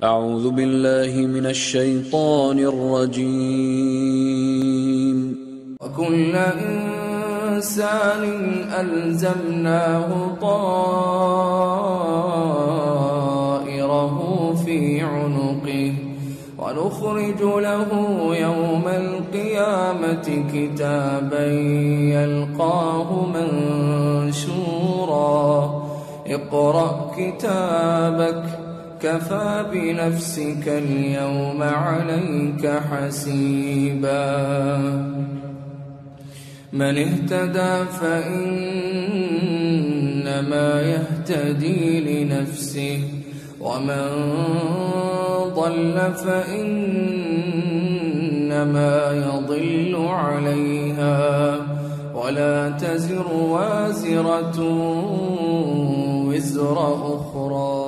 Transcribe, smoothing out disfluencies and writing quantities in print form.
أعوذ بالله من الشيطان الرجيم. وكل إنسان ألزمناه طائره في عنقه ونخرج له يوم القيامة كتابا يلقاه منشورا اقرأ كتابك كفى بنفسك اليوم عليك حسيبا من اهتدى فإنما يهتدي لنفسه ومن ضل فإنما يضل عليها ولا تزر وازرة وزر أخرى